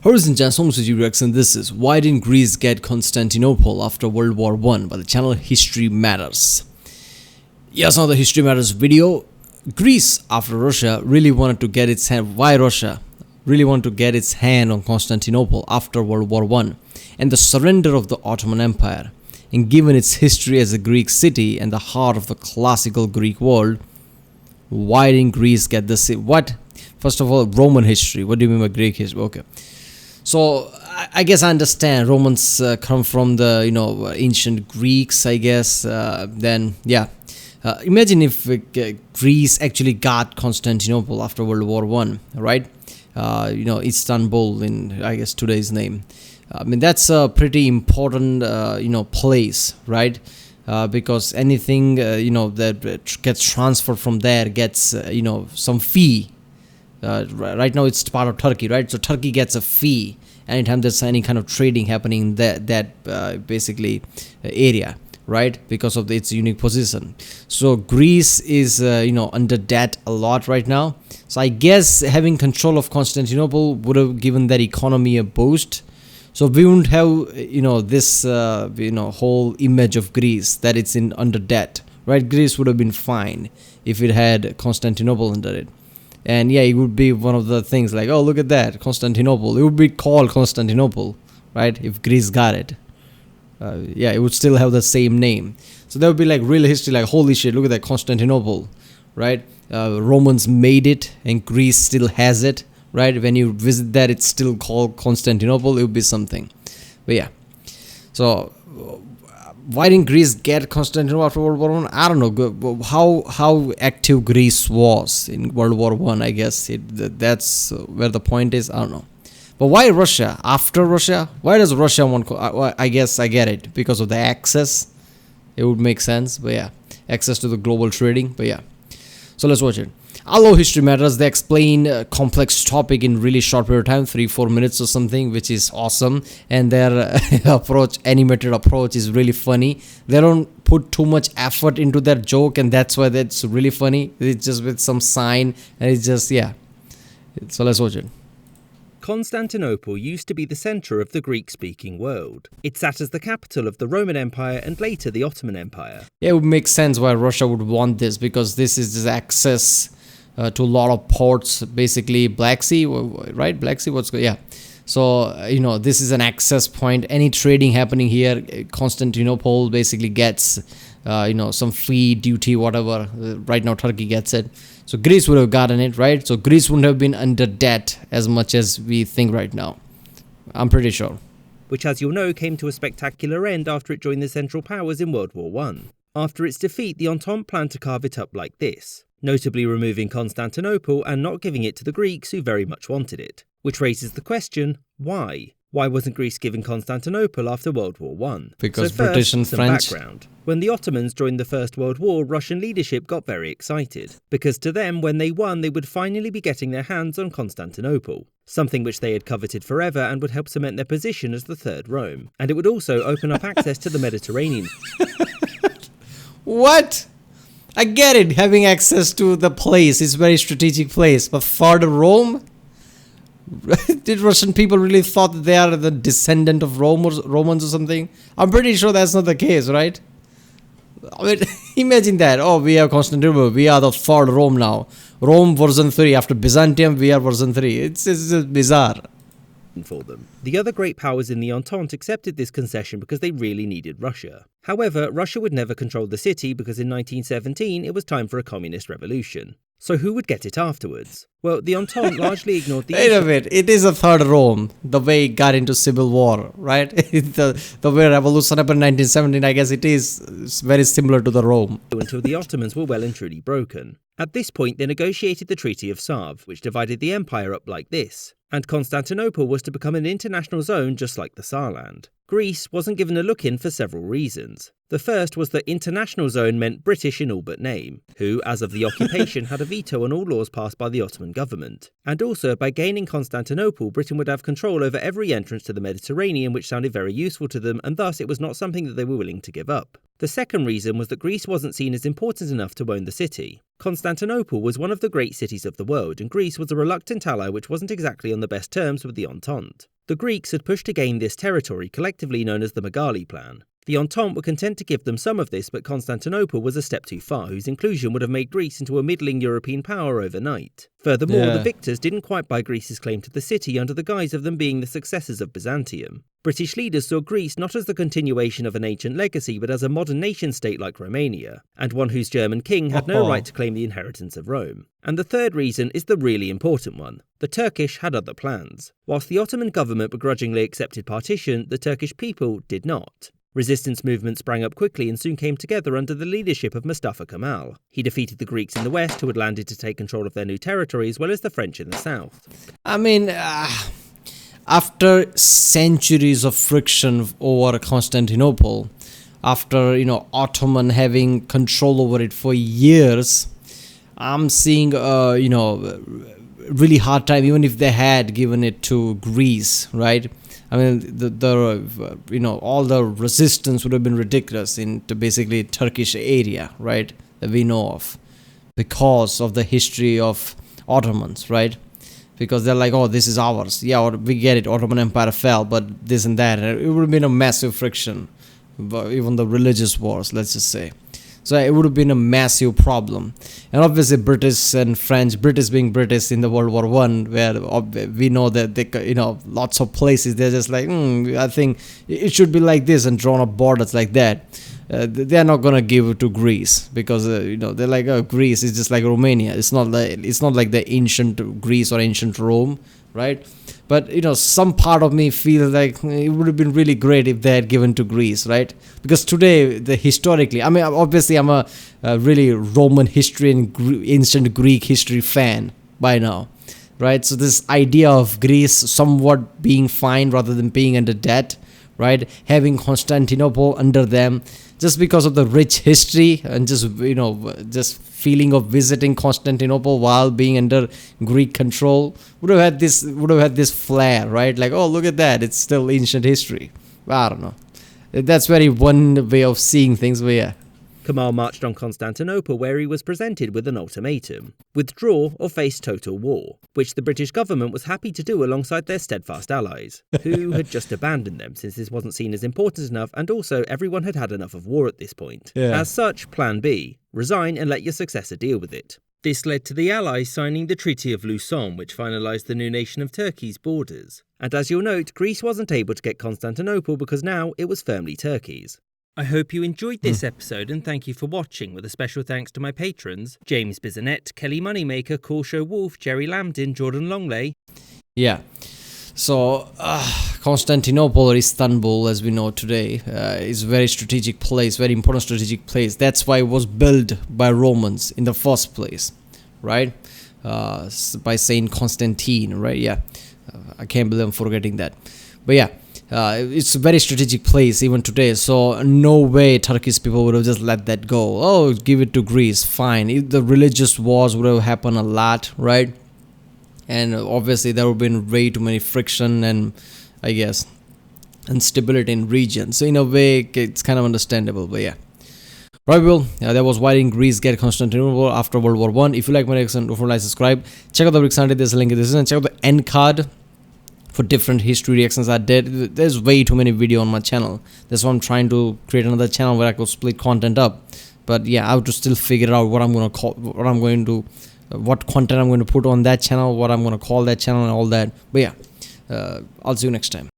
Ladies and gents, and this is Why Didn't Greece Get Constantinople After World War I by the channel History Matters. Yes, on the History Matters video, Greece, after Russia, really wanted to get its hand. Why Russia really wanted to get its hand on Constantinople after World War I and the surrender of the Ottoman Empire. And given its history as a Greek city and the heart of the classical Greek world, why didn't Greece get this? What? First of all, Roman history. What do you mean by Greek history? Okay. So I guess I understand Romans come from the ancient Greeks, I guess. Then imagine if Greece actually got Constantinople after World War I, right? Istanbul in I guess today's name. I mean that's a pretty important place, right? Because anything that gets transferred from there gets some fee. Right now it's part of Turkey, right? So Turkey gets a fee anytime there's any kind of trading happening in that basically area, right? Because of its unique position. So Greece is under debt a lot right now. So I guess having control of Constantinople would have given that economy a boost. So we wouldn't have this whole image of Greece that it's in under debt, right? Greece would have been fine if it had Constantinople under it. And yeah, it would be one of the things like, oh, look at that, Constantinople. It would be called Constantinople, right? If Greece got it. It would still have the same name. So there would be like real history, like, holy shit, look at that, Constantinople, right? Romans made it and Greece still has it, right? When you visit that, it's still called Constantinople. It would be something. But yeah. So why didn't Greece get Constantinople after World War I? I don't know how active Greece was in World War I. I guess that's where the point is. I don't know. But why Russia? After Russia? Why does Russia want... I guess I get it. Because of the access. It would make sense. But yeah. Access to the global trading. But yeah. So let's watch it. Hello, History Matters. They explain a complex topic in really short period of time, 3-4 minutes or something, which is awesome. And their animated approach is really funny. They don't put too much effort into their joke, and that's why that's really funny. It's just with some sign, and it's just, yeah. So let's watch it. Constantinople used to be the centre of the Greek-speaking world. It sat as the capital of the Roman Empire and later the Ottoman Empire. Yeah, it would make sense why Russia would want this, because this is just access to a lot of ports, basically Black Sea, right? Black Sea, So, this is an access point. Any trading happening here, Constantinople basically gets, some fee, duty, whatever. Right now, Turkey gets it. So, Greece would have gotten it, right? So, Greece wouldn't have been under debt as much as we think right now. I'm pretty sure. Which, as you'll know, came to a spectacular end after it joined the Central Powers in World War I. After its defeat, the Entente planned to carve it up like this, notably removing Constantinople and not giving it to the Greeks who very much wanted it. Which raises the question, why? Why wasn't Greece given Constantinople after World War I? Because British and French. Background. When the Ottomans joined the First World War, Russian leadership got very excited, because to them, when they won, they would finally be getting their hands on Constantinople, something which they had coveted forever and would help cement their position as the Third Rome. And it would also open up access to the Mediterranean. What? I get it, having access to the place is a very strategic place, but for the Rome? Did Russian people really thought that they are the descendant of Romans or something? I'm pretty sure that's not the case, right? I mean, imagine that. Oh, we have Constantinople. We are the third Rome now. Rome version 3. After Byzantium, we are version 3. It's just bizarre. For them. The other great powers in the Entente accepted this concession because they really needed Russia. However, Russia would never control the city because in 1917 it was time for a communist revolution. So who would get it afterwards? Well, the Entente largely ignored the... Wait a minute, it is a third Rome, the way it got into civil war, right? the way revolution happened in 1917, I guess it is very similar to the Rome. Until the Ottomans were well and truly broken. At this point, they negotiated the Treaty of Sèvres, which divided the empire up like this. And Constantinople was to become an international zone just like the Saarland. Greece wasn't given a look-in for several reasons. The first was that international zone meant British in all but name, who, as of the occupation, had a veto on all laws passed by the Ottoman government. And also, by gaining Constantinople, Britain would have control over every entrance to the Mediterranean, which sounded very useful to them, and thus it was not something that they were willing to give up. The second reason was that Greece wasn't seen as important enough to own the city. Constantinople was one of the great cities of the world, and Greece was a reluctant ally which wasn't exactly on the best terms with the Entente. The Greeks had pushed to gain this territory, collectively known as the Megali Plan. The Entente were content to give them some of this, but Constantinople was a step too far, whose inclusion would have made Greece into a middling European power overnight. Furthermore, the victors didn't quite buy Greece's claim to the city under the guise of them being the successors of Byzantium. British leaders saw Greece not as the continuation of an ancient legacy, but as a modern nation-state like Romania, and one whose German king had no right to claim the inheritance of Rome. And the third reason is the really important one. The Turkish had other plans. Whilst the Ottoman government begrudgingly accepted partition, the Turkish people did not. Resistance movements sprang up quickly and soon came together under the leadership of Mustafa Kemal. He defeated the Greeks in the west, who had landed to take control of their new territory, as well as the French in the south. I mean, after centuries of friction over Constantinople, after, Ottoman having control over it for years, I'm seeing, really hard time, even if they had given it to Greece, right? I mean, all the resistance would have been ridiculous into basically Turkish area, right? That we know of, because of the history of Ottomans, right? Because they're like, oh, this is ours. Yeah, we get it. Ottoman Empire fell, but this and that. It would have been a massive friction, even the religious wars, let's just say. So it would have been a massive problem. And obviously British and French, British being British in the World War I, where we know that they, lots of places, they're just like, I think it should be like this, and drawn up borders like that. They're not gonna give it to Greece because they're like, oh, Greece is just like Romania. It's not like the ancient Greece or ancient Rome, right? But some part of me feels like it would have been really great if they had given to Greece, right? Because today, historically, I mean, obviously I'm a really Roman history and ancient Greek history fan by now, right? So this idea of Greece somewhat being fine rather than being under debt, right? Having Constantinople under them, just because of the rich history and just feeling of visiting Constantinople while being under Greek control would have had this flair, right? Like, oh, look at that, it's still ancient history. I don't know. That's very one way of seeing things, but yeah. Kemal marched on Constantinople, where he was presented with an ultimatum: withdraw or face total war, which the British government was happy to do alongside their steadfast allies, who had just abandoned them since this wasn't seen as important enough, and also everyone had had enough of war at this point. Yeah. As such, Plan B: resign and let your successor deal with it. This led to the Allies signing the Treaty of Lausanne, which finalised the new nation of Turkey's borders. And as you'll note, Greece wasn't able to get Constantinople because now it was firmly Turkey's. I hope you enjoyed this episode, and thank you for watching, with a special thanks to my patrons: James Bisonet, Kelly Moneymaker, Coolshow Wolf, Jerry Lambdin, Jordan Longley. Yeah. So, Constantinople or Istanbul, as we know today, is a very strategic place, very important strategic place. That's why it was built by Romans in the first place, right? By Saint Constantine, right? Yeah. I can't believe I'm forgetting that. But yeah. It's a very strategic place even today, so no way Turkish people would have just let that go. Oh, give it to Greece, fine. The religious wars would have happened a lot, right? And obviously there would have been way too many friction and, I guess, instability in region. So in a way, it's kind of understandable, but yeah. Right, well, that was why didn't Greece get Constantinople after World War I. If you like my reaction, don't forget to subscribe. Check out the Rick, there's a link in this, and check out the end card for different history reactions I did. There's way too many videos on my channel. That's why I'm trying to create another channel where I could split content up. But yeah, I have to still figure out what content I'm going to put on that channel, what I'm going to call that channel and all that. But yeah, I'll see you next time.